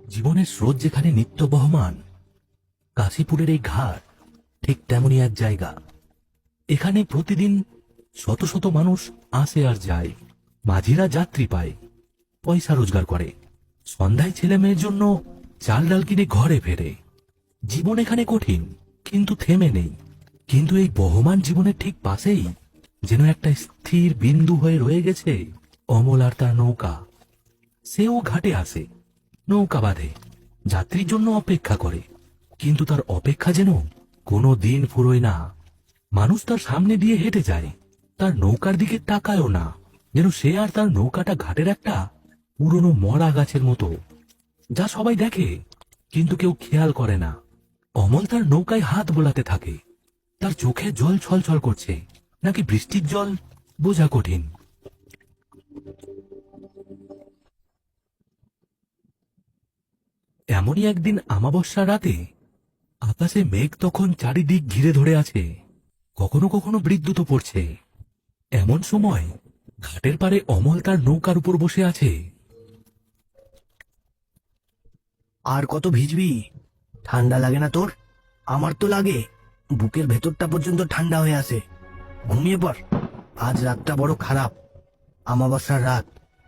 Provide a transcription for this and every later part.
জীবনের স্রোত যেখানে নিত্য বহমান, কাশীপুরের এই ঘাট ঠিক তেমনই এক জায়গা। এখানে প্রতিদিন শত শত মানুষ আসে আর যায়। মাঝিরা যাত্রী পায়, পয়সা রোজগার করে, সন্ধ্যায় ছেলে মেয়ের জন্য চাল ডাল কিনে ঘরে ফেরে। জীবন এখানে কঠিন, কিন্তু থেমে নেই। কিন্তু এই বহমান জীবনের ঠিক পাশেই যেন একটা স্থির বিন্দু হয়ে রয়ে গেছে অমল আর তার নৌকা। সেও ঘাটে আসে, নৌকা বাঁধে, যাত্রীর জন্য অপেক্ষা করে, কিন্তু তার অপেক্ষা যেন কোনো দিন ফুরোয় না। মানুষ তার সামনে দিয়ে হেঁটে যায়, তার নৌকার দিকে তাকায়ও না, যেন সে আর তার নৌকাটা ঘাটের একটা পুরনো মরা গাছের মতো, যা সবাই দেখে কিন্তু কেউ খেয়াল করে না। অমল তার নৌকায় হাত বোলাতে থাকে। তার চোখে জল ছলছল করছে, নাকি বৃষ্টির জল বোঝা কঠিন। এমনই একদিন অমাবস্যা রাতে আকাশে মেঘ তখন চারিদিক ঘিরে ধরে আছে, কখনো কখনো বিদ্যুৎ পড়ছে। এমন সময় ঘাটের পারে অমল তার নৌকার উপর বসে আছে। আর কত ভিজবি? ঠান্ডা লাগে না তোর? আমার তো লাগে, বুকের ভেতরটা পর্যন্ত ঠান্ডা হয়ে আসে। ঘুমিয়ে পড়, আজ রাতটা বড় খারাপ। অমাবস্যার রাত,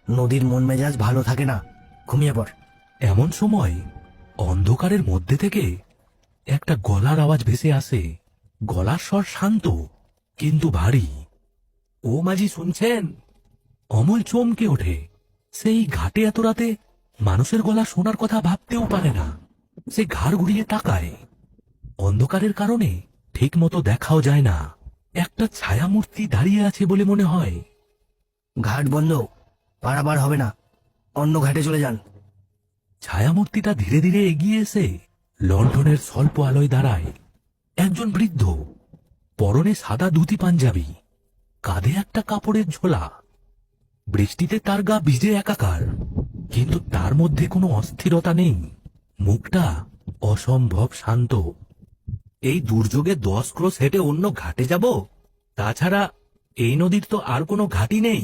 নদীর মন মেজাজ ভালো থাকে না। ঘুমিয়ে পড়। এমন সময় অন্ধকারের মধ্যে থেকে একটা গলার আওয়াজ ভেসে আসে। গলার স্বর শান্ত কিন্তু ভারী। ও মাঝি, শুনছেন? অমল চমকে ওঠে। সেই ঘাটে এত রাতে মানুষের গলা শোনার কথা ভাবতেও পারে না। সে ঘাড় ঘুরিয়ে তাকায়। অন্ধকারের কারণে ঠিক মতো দেখাও যায় না। একটা ছায়ামূর্তি দাঁড়িয়ে আছে বলে মনে হয়। ঘাট বন্ধ, পারাবার হবে না, অন্য ঘাটে চলে যান। ছায়ামূর্তিটা ধীরে ধীরে এগিয়ে এসে লণ্ঠনের স্বল্প আলোয় দাঁড়ায়। একজন বৃদ্ধ, পরনে সাদা ধুতি পাঞ্জাবি, কাঁধে একটা কাপড়ের ঝোলা। বৃষ্টিতে তার গা ভিজে একাকার, কিন্তু তার মধ্যে কোনো অস্থিরতা নেই। মুখটা অসম্ভব শান্ত। এই দুর্যোগে 10 ক্রোশ হেঁটে অন্য ঘাটে যাব? তাছাড়া এই নদীর তো আর কোনো ঘাটই নেই।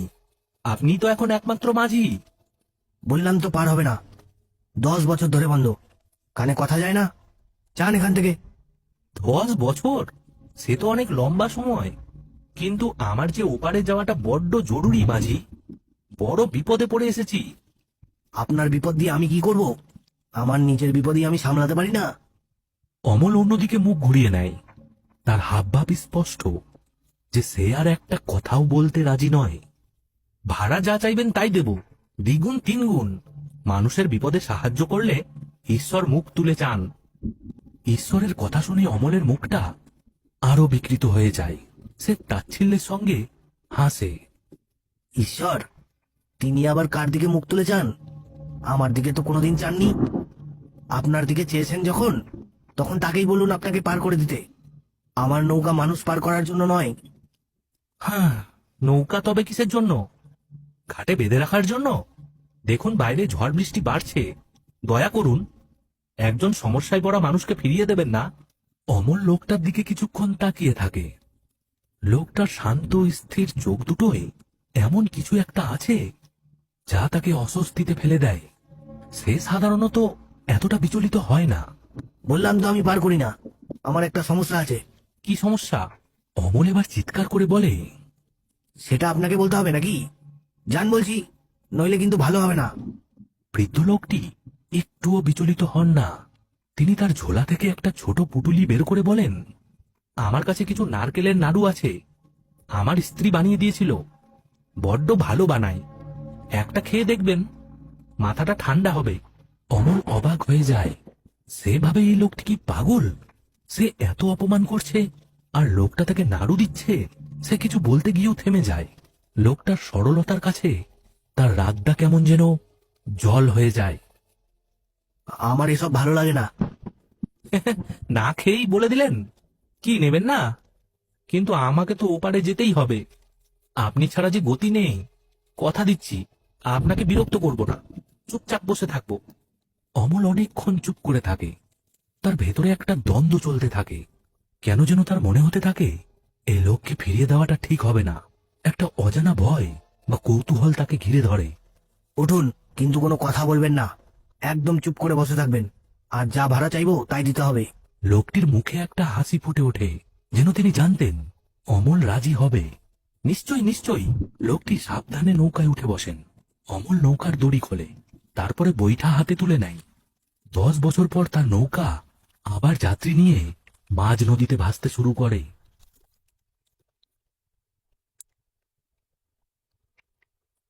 আপনি তো এখন একমাত্র মাঝি। বললাম তো পার হবে না। 10 বছর ধরে বন্ধ, কানে কথা যায় না। যান এখান থেকে। 10 বছর? সে তো অনেক লম্বা সময়, কিন্তু আমার যে ওপারে যাওয়াটা বড্ড জরুরি মাঝি। বড় বিপদে পড়ে এসেছি। আপনার বিপদ দিয়ে আমি কি করব? আমার নিজের বিপদই আমি সামলাতে পারি না। অমল অন্যদিকে মুখ ঘুরিয়ে নেয়। তার হাবভাব স্পষ্ট যে সে আর একটা কথাও বলতে রাজি নয়। ভাড়া যা চাইবেন তাই দেব, দ্বিগুণ তিনগুণ। মানুষের বিপদে সাহায্য করলে ঈশ্বর মুখ তুলে চান। ঈশ্বরের কথা শুনে অমলের মুখটা আরো বিকৃত হয়ে যায়। সে তাচ্ছিল্যের সঙ্গে হাসে। ঈশ্বর? তিনি আবার কার দিকে মুখ তুলে চান? আমার দিকে তো কোনোদিন চাননি। আপনার দিকে চেয়েছেন যখন, তখন তাকেই বলুন আপনাকে পার করে দিতে। আমার নৌকা মানুষ পার করার জন্য নয়। হ্যাঁ, নৌকা তবে কিসের জন্য? ঘাটে বেঁধে রাখার জন্য? দেখুন বাইরে ঝড় বৃষ্টি বাড়ছে, দয়া করুন। একজন সমস্যায় পড়া মানুষকে ফিরিয়ে দেবেন না? অমল লোকটার দিকে কিছুক্ষণ তাকিয়ে থাকে। লোকটার শান্ত স্থির চোখ দুটোয় এমন কিছু একটা আছে যা তাকে অস্বস্তিতে ফেলে দেয়। সে সাধারণত এতটা বিচলিত হয় না। বললাম তো আমি পার করি না, আমার একটা সমস্যা আছে। কি সমস্যা? অমল এবার চিৎকার করে বলে। সেটা আপনাকে বলতে হবে নাকি? যান বলছি, নইলে কিন্তু ভালো হবে না। বৃদ্ধ লোকটি একটুও বিচলিত হন না। তিনি তার ঝোলা থেকে একটা ছোট পুটুলি বের করে বলেন, আমার কাছে কিছু নারকেলের নাড়ু আছে। আমার স্ত্রী বানিয়ে দিয়েছিল, বড্ড ভালো বানায়। একটা খেয়ে দেখবেন, মাথাটা ঠান্ডা হবে। অমল অবাক হয়ে যায়। সে ভাবে এই লোকটি কি পাগল? সে এত অপমান করছে আর লোকটা তাকে নাড়ু দিচ্ছে। সে কিছু বলতে গিয়েও থেমে যায়। লোকটার সরলতার কাছে তার রাগটা কেমন যেন জল হয়ে যায়। আমার এসব ভালো লাগে না। না খেয়েই বলে দিলেন? কি নেবেন না? কিন্তু আমাকে তো ওপারে যেতেই হবে। আপনি ছাড়া যে গতি নেই। কথা দিচ্ছি, আপনাকে বিরক্ত করব না, চুপচাপ বসে থাকবো। অমল অনেকক্ষণ চুপ করে থাকে। তার ভেতরে একটা দ্বন্দ্ব চলতে থাকে। কেন যেন তার মনে হতে থাকে এই লোককে ফিরিয়ে দেওয়াটা ঠিক হবে না। একটা অজানা ভয় বা কৌতূহল তাকে ঘিরে ধরে। উঠুন, কিন্তু কোনো কথা বলবেন না। একদম চুপ করে বসে থাকবেন, আর যা ভাড়া চাইবো তাই দিতে হবে। লোকটির মুখে একটা হাসি ফুটে ওঠে, যেন তিনি জানতেন অমল রাজি হবে। নিশ্চয়ই নিশ্চয়ই। লোকটি সাবধানে নৌকায় উঠে বসেন। অমল নৌকার দড়ি খোলে, তারপরে বৈঠা হাতে তুলে নেয়। 10 বছর পর তার নৌকা আবার যাত্রী নিয়ে মাঝ নদীতে ভাসতে শুরু করে।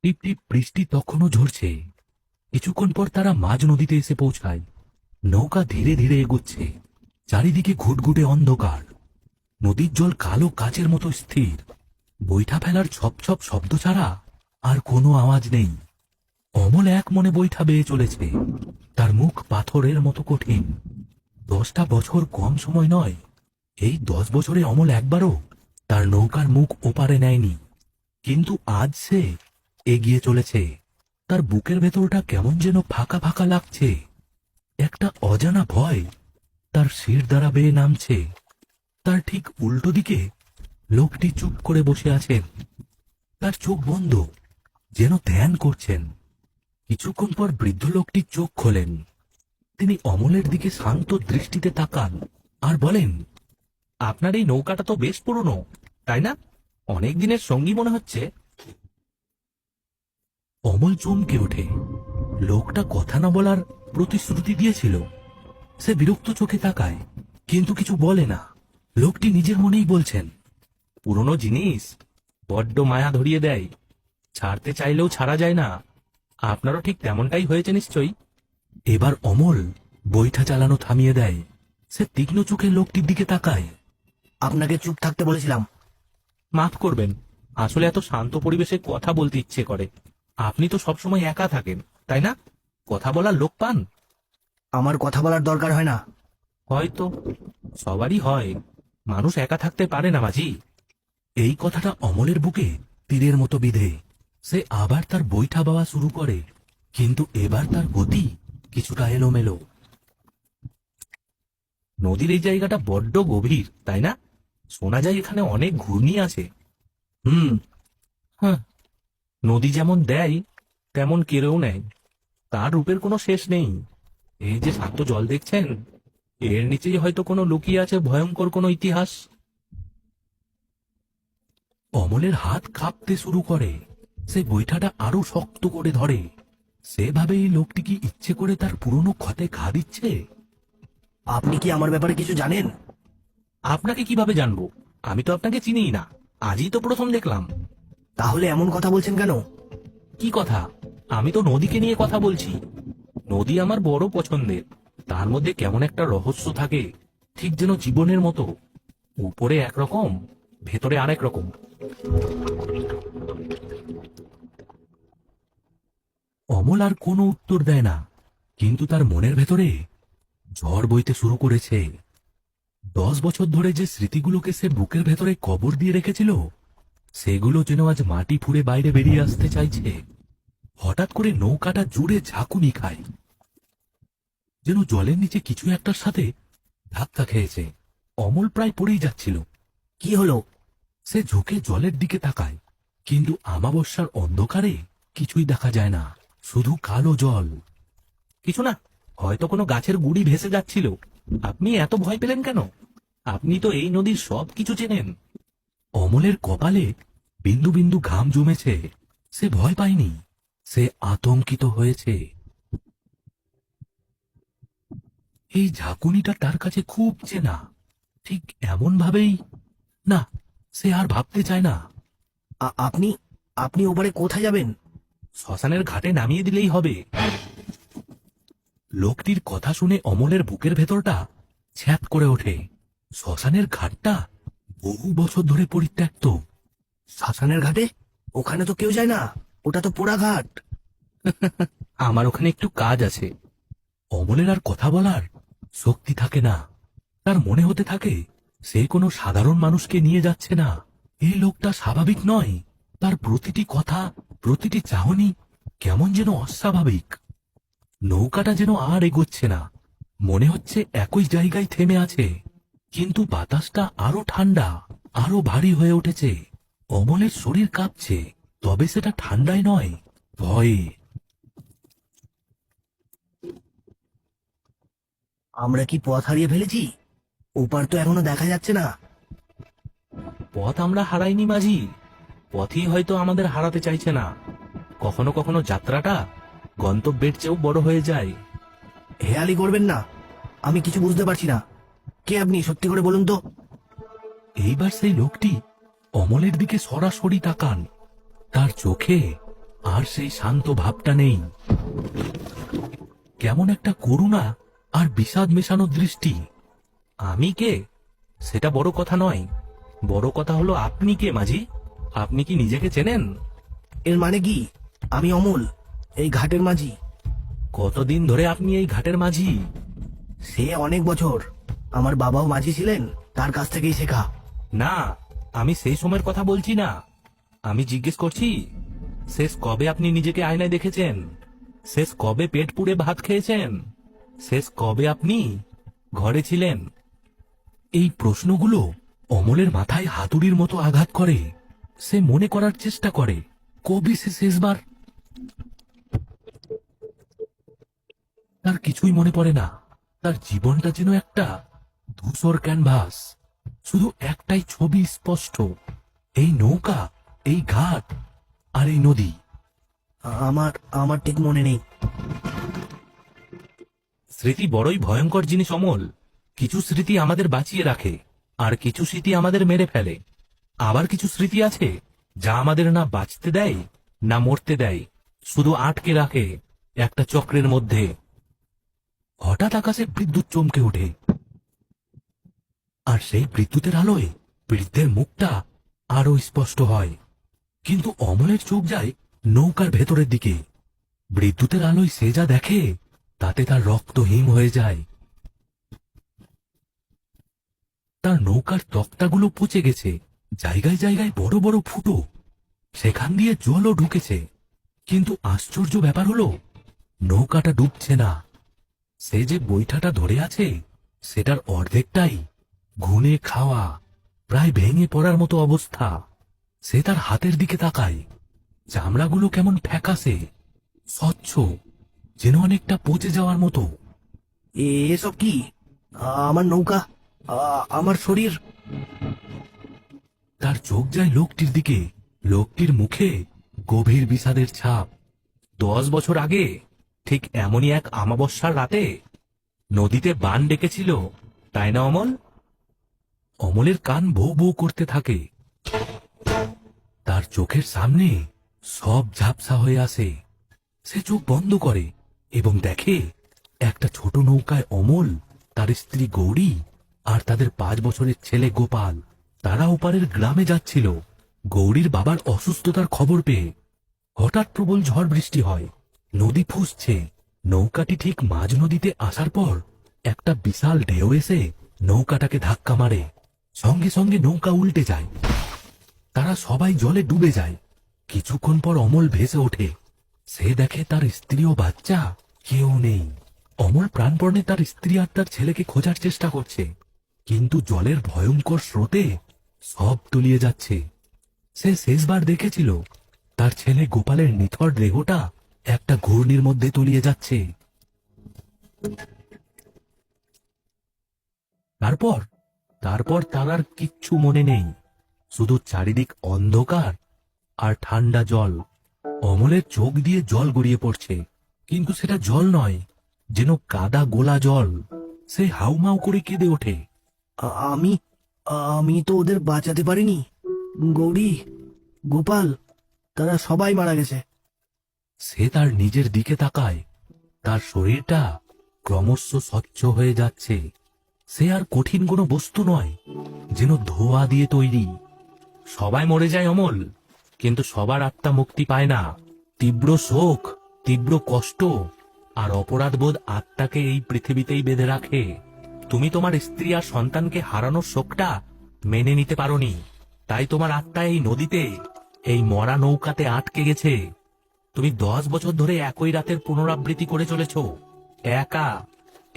টিপ টিপ বৃষ্টি তখনও ঝরছে। কিছুক্ষণ পর তারা মাঝ নদীতে এসে পৌঁছায়। নৌকা ধীরে ধীরে এগুচ্ছে। চারিদিকে ঘুটঘুটে অন্ধকার। নদীর জল কালো কাচের মতো স্থির। বৈঠা ফেলার ছপ ছপ শব্দ ছাড়া আর কোনো আওয়াজ নেই। অমল এক মনে বৈঠা বেয়ে চলেছে। তার মুখ পাথরের মতো কঠিন। 10টা বছর কম সময় নয়। এই 10 বছরে অমল একবারও তার নৌকার মুখ ওপারে নেয়নি। কিন্তু আজ সে এগিয়ে চলেছে। তার বুকের ভেতরটা কেমন যেন ফাঁকা ফাঁকা লাগছে। একটা অজানা ভয় তার শির দ্বারা বেয়ে নামছে। তার ঠিক উল্টো দিকে লোকটি চুপ করে বসে আছেন। তার চোখ বন্ধ, যেন ধ্যান করছেন। কিছুক্ষণ পর বৃদ্ধ লোকটি চোখ খোলেন। তিনি অমলের দিকে শান্ত দৃষ্টিতে তাকান আর বলেন, আপনার এই নৌকাটা তো বেশ পুরনো, তাই না? অনেক দিনের সঙ্গী মনে হচ্ছে। অমল চমকে ওঠে। লোকটা কথা না বলার প্রতিশ্রুতি দিয়েছিল। সে বিরক্ত চোখে তাকায়, কিন্তু কিছু বলে না। লোকটি নিজের মনেই বলছেন, পুরনো জিনিস বড্ড মায়া ধরিয়ে দেয়, ছাড়তে চাইলেও ছাড়া যায় না। আপনারও ঠিক তেমনটাই হয়েছে নিশ্চয়ই। এবার অমল বৈঠা চালানো থামিয়ে দেয়। সে তীক্ষ্ণ চোখে লোকটির দিকে তাকায়। আপনাকে চুপ থাকতে বলেছিলাম। মাফ করবেন, আসলে এত শান্ত পরিবেশে কথা বলতে ইচ্ছে করে। আপনি তো সবসময় একা থাকেন, তাই না? কথা বলার লোক পান? আমার কথা বলার দরকার হয় না। হয়তো সবারই হয়। মানুষ একা থাকতে পারে না মাঝি। এই কথাটা অমলের বুকে তীরের মতো বিধে। সে আবার তার বৈঠা বাওয়া শুরু করে, কিন্তু এবার তার গতি কিছুটা এলোমেলো। নদীর এই জায়গাটা বড্ড গভীর, তাই না? শোনা যায় এখানে অনেক ঘূর্ণি আছে। হ্যাঁ, নদী যেমন দেয় তেমন কেড়েও নেয়। তার রূপের কোনো শেষ নেই। এই যে শান্ত জল দেখছেন, এর নিচেই হয়তো কোনো লুকিয়ে আছে ভয়ঙ্কর কোনো ইতিহাস। অমলের হাত কাঁপতে শুরু করে। সে বৈঠাটা আরো শক্ত করে ধরে। সে ভাবে এই লোকটি কি ইচ্ছে করে তার পুরনো ক্ষতে ঘা দিচ্ছে। আপনি কি আমার ব্যাপারে কিছু জানেন? আপনাকে কিভাবে জানবো? আমি তো আপনাকে চিনিই না, আজই তো প্রথম দেখলাম। তাহলে এমন কথা বলছেন কেন? কি কথা? আমি তো নদীকে নিয়ে কথা বলছি। নদী আমার বড় পছন্দের। তার মধ্যে কেমন একটা রহস্য থাকে, ঠিক যেন জীবনের মতো। উপরে একরকম, ভেতরে আরেক রকম। অমল আর কোনো উত্তর দেয় না, কিন্তু তার মনের ভেতরে ঝড় বইতে শুরু করেছে। 10 বছর ধরে যে স্মৃতিগুলোকে সে বুকের ভেতরে কবর দিয়ে রেখেছিল, সেগুলো যেন আজ মাটি ফুঁড়ে বাইরে বেরিয়ে আসতে চাইছে। হঠাৎ করে নৌকাটা জুড়ে ঝাঁকুনি খায়, যেন জলের নিচে কিছু একটার সাথে ধাক্কা খেয়েছে। অমল প্রায় পড়েই যাচ্ছিল। কি হলো? সে ঝুঁকে জলের দিকে তাকায়, কিন্তু আমাবস্যার অন্ধকারে কিছুই দেখা যায় না, শুধু কালো জল। কিছু না, হয়তো কোনো গাছের গুড়ি ভেসে যাচ্ছিল। আপনি এত ভয় পেলেন কেন? আপনি তো এই নদীর সব কিছু চেনেন। অমলের কপালে বিন্দু বিন্দু ঘাম জমেছে। সে ভয় পায়নি, সে আতঙ্কিত হয়েছে। এই ঝাঁকুনিটা তার কাছে খুব চেনা। ঠিক এমন ভাবেই না, সে আর ভাবতে চায় না। আপনি আপনি ওপারে কোথায় যাবেন? শ্মশানের ঘাটে নামিয়ে দিলেই হবে। লোকটির কথা শুনে অমলের বুকের ভেতরটা ছ্যাপ করে ওঠে। শ্মশানের ঘাটটা বহু বছর ধরে পরিত্যক্ত। শ্মশানের ঘাটে? ওখানে তো কেউ যায় না, ওটা তো পোড়া ঘাট। আমার ওখানে একটু কাজ আছে। অমলের আর কথা বলার শক্তি থাকে না। তার মনে হতে থাকে সে কোনো সাধারণ মানুষকে নিয়ে যাচ্ছে না। এই লোকটা স্বাভাবিক নয়। তার প্রতিটি কথা, প্রতিটি চাহনি কেমন যেন অস্বাভাবিক। নৌকাটা যেন আর এগোচ্ছে না, মনে হচ্ছে একই জায়গায় থেমে আছে। কিন্তু বাতাসটা আরো ঠান্ডা, আরো ভারী হয়ে উঠেছে। অমলের শরীর কাঁপছে, তবে সেটা ঠান্ডায় নয়, ভয়ে। আমরা কি পথ হারিয়ে ফেলেছি? ওপার তো এখনো দেখা যাচ্ছে না। পথ আমরা হারাইনি মাঝি, পথই হয়তো আমাদের হারাতে চাইছে না। কখনো কখনো যাত্রাটা গন্তব্যের চেয়েও বড় হয়ে যায়। হেয়ালি করবেন না, আমি কিছু বুঝতে পারছি না। কে আপনি, সত্যি করে বলুন তো। এইবার সেই লোকটি অমলের দিকে সরাসরি তাকান। তার চোখে আর সেই শান্ত ভাবটা নেই, কেমন একটা করুণা আর বিষাদ মেশানো দৃষ্টি। আমি কে সেটা বড় কথা নয়, বড় কথা হলো আপনি কে মাঝি? আপনি কি নিজেকে চেনেন? এর মানে কি? আমি অমল, এই ঘাটের মাঝি। কতদিন ধরে আপনি এই ঘাটের মাঝি? সে অনেক বছর। আমার বাবাও মাঝি ছিলেন, তার কাছ থেকেই শেখা। না, আমি সেই সময়ের কথা বলছি না। আমি জিজ্ঞেস করছি, শেষ কবে আপনি নিজেকে আয়নায় দেখেছেন? শেষ কবে পেট পুড়ে ভাত খেয়েছেন? শেষ কবে আপনি ঘরে ছিলেন? এই প্রশ্নগুলো অমলের মাথায় হাতুড়ির মতো আঘাত করে। সে মনে করার চেষ্টা করে কবে সে শেষবার। তার কিছুই মনে পড়ে না। তার জীবনটা যেন একটা ধূসর ক্যানভাস, শুধু একটাই ছবি স্পষ্ট, এই নৌকা, এই ঘাট আর এই নদী। আমার আমার ঠিক মনে নেই। স্মৃতি বড়ই ভয়ঙ্কর জিনিস অমল। কিছু স্মৃতি আমাদের বাঁচিয়ে রাখে, আর কিছু স্মৃতি আমাদের মেরে ফেলে। আবার কিছু স্মৃতি আছে যা আমাদের না বাঁচতে দেয় না মরতে দেয়, শুধু আটকে রাখে একটা চক্রের মধ্যে। হঠাৎ আকাশে বিদ্যুৎ চমকে ওঠে, আর সেই বিদ্যুতের আলোয় বৃদ্ধের মুখটা আরো স্পষ্ট হয়। কিন্তু অমলের চোখ যায় নৌকার ভেতরের দিকে। বিদ্যুতের আলোয় সে যা দেখে তাতে তার রক্ত হিম হয়ে যায়। তার নৌকার তক্তাগুলো পচে গেছে, জায়গায় জায়গায় বড় বড় ফুটো, সেখান দিয়ে জলও ঢুকেছে। কিন্তু আশ্চর্য ব্যাপার হলো, নৌকাটা ডুবছে না। সে যে বৈঠাটা ধরে আছে সেটার অর্ধেকটাই ঘুনে খাওয়া, প্রায় ভেঙে পড়ার মতো অবস্থা। সে তার হাতের দিকে তাকায়, চামড়াগুলো কেমন ফ্যাকাশে, স্বচ্ছ, যেন অনেকটা পচে যাওয়ার মতো। এসব কি? আমার নৌকা, আমার শরীর। তার চোখ যায় লোকটির দিকে। লোকটির মুখে গভীর বিষাদের ছাপ। 10 বছর আগে ঠিক এমনই এক আমাবস্যার রাতে নদীতে বান ডেকেছিল, তাই না অমল? অমলের কান বউ বউ করতে থাকে। তার চোখের সামনে সব ঝাপসা হয়ে আসে। সে চোখ বন্ধ করে এবং দেখে একটা ছোট নৌকায় অমল, তার স্ত্রী গৌরী আর তাদের 5 বছরের ছেলে গোপাল। তারা ওপারের গ্রামে যাচ্ছিল গৌরীর বাবার অসুস্থতার খবর পেয়ে। হঠাৎ প্রবল ঝড় বৃষ্টি হয়, নদী ফুঁসছে। নৌকাটি ঠিক মাঝ নদীতে আসার পর একটা বিশাল ঢেউ এসে নৌকাটাকে ধাক্কা মারে। সঙ্গে সঙ্গে নৌকা উল্টে যায়। তারা সবাই জলে ডুবে যায়। কিছুক্ষণ পর অমল ভেসে ওঠে। সে দেখে তার স্ত্রী ও বাচ্চা কেউ নেই। অমল প্রাণপণে তার স্ত্রী আর তার ছেলেকে খোঁজার চেষ্টা করছে, কিন্তু জলের ভয়ঙ্কর স্রোতে সব তলিয়ে যাচ্ছে। সে শেষবার দেখেছিল তার ছেলে গোপালের নিথর দেহটা একটা ঘূর্ণির মধ্যে তলিয়ে যাচ্ছে। তারপর তারপর তার আর কিচ্ছু মনে নেই, শুধু চারিদিক অন্ধকার আর ঠান্ডা জল। অমলের চোখ দিয়ে জল গড়িয়ে পড়ছে, কিন্তু সেটা জল নয়, যেন কাদা গোলা জল। সে হাউমাউ করে কেঁদে ওঠে। আমি আমি তো ওদের বাঁচাতে পারিনি। গৌরী, গোপাল, তারা সবাই মারা গেছে। সে তার নিজের দিকে তাকায়। তার শরীরটা ক্রমশ স্বচ্ছ হয়ে যাচ্ছে। সে আর কঠিন কোনো বস্তু নয়, যেন ধোঁয়া দিয়ে তৈরি। সবাই মরে যায় অমল, কিন্তু সবার আত্মা মুক্তি পায় না। তীব্র শোক, তীব্র কষ্ট আর অপরাধবোধ আত্মাকে এই পৃথিবীতেই বেঁধে রাখে। তুমি তোমার স্ত্রী আর সন্তানকে হারানোর শোকটা মেনে নিতে পারোনি, তাই তোমার আত্মা এই নদীতে, এই মরা নৌকাতে আটকে গেছে। তুমি 10 বছর ধরে একই রাতের পুনরাবৃত্তি করে চলেছ, একা,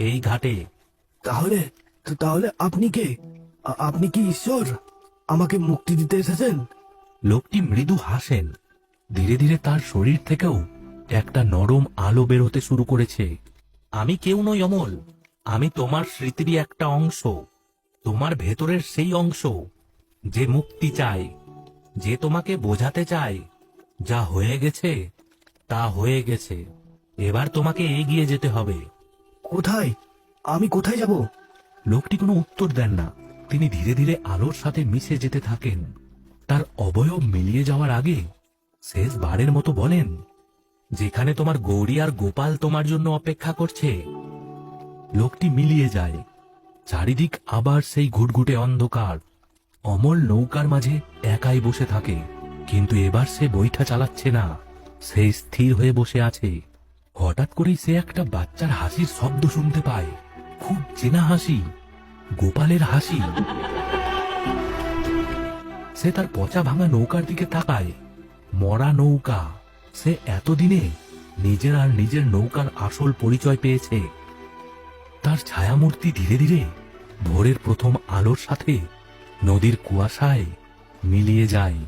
এই ঘাটে। তাহলে তাহলে আপনি কে? আপনি কি ঈশ্বর? আমাকে মুক্তি দিতে এসেছেন? লোকটি মৃদু হাসেন। ধীরে ধীরে তার শরীর থেকেও একটা নরম আলো বেরোতে শুরু করেছে। আমি কেউ নই অমল, আমি তোমার স্মৃতিরই একটা অংশ, তোমার ভেতরের সেই অংশ যে মুক্তি চায়, যে তোমাকে বোঝাতে চায় যা হয়ে গেছে তা হয়ে গেছে, এবার তোমাকে এগিয়ে যেতে হবে। কোথায়? আমি কোথায় যাব? লোকটি কোনো উত্তর দেন না। তিনি ধীরে ধীরে আলোর সাথে মিশে যেতে থাকেন। তার অবয়ব মিলিয়ে যাওয়ার আগে শেষবারের মতো বলেন, যেখানে তোমার গৌরী আর গোপাল তোমার জন্য অপেক্ষা করছে। লোকটি মিলিয়ে যায়। চারিদিক আবার সেই ঘুটঘুটে অন্ধকার। অমল নৌকার মাঝে একাই বসে থাকে, কিন্তু এবার সে বৈঠা চালাচ্ছে না, সে স্থির হয়ে বসে আছে। হঠাৎ করেই সে একটা বাচ্চার হাসির শব্দ শুনতে পায়, খুব চেনা হাসি, গোপালের হাসি। সে তার পচা ভাঙা নৌকার দিকে তাকায়। মরা নৌকা। সে এতদিনে নিজের আর নিজের নৌকার আসল পরিচয় পেয়েছে। তার ছায়ামূর্তি ধীরে ধীরে ভোরের প্রথম আলোর সাথে নদীর কুয়াশায় মিলিয়ে যায়।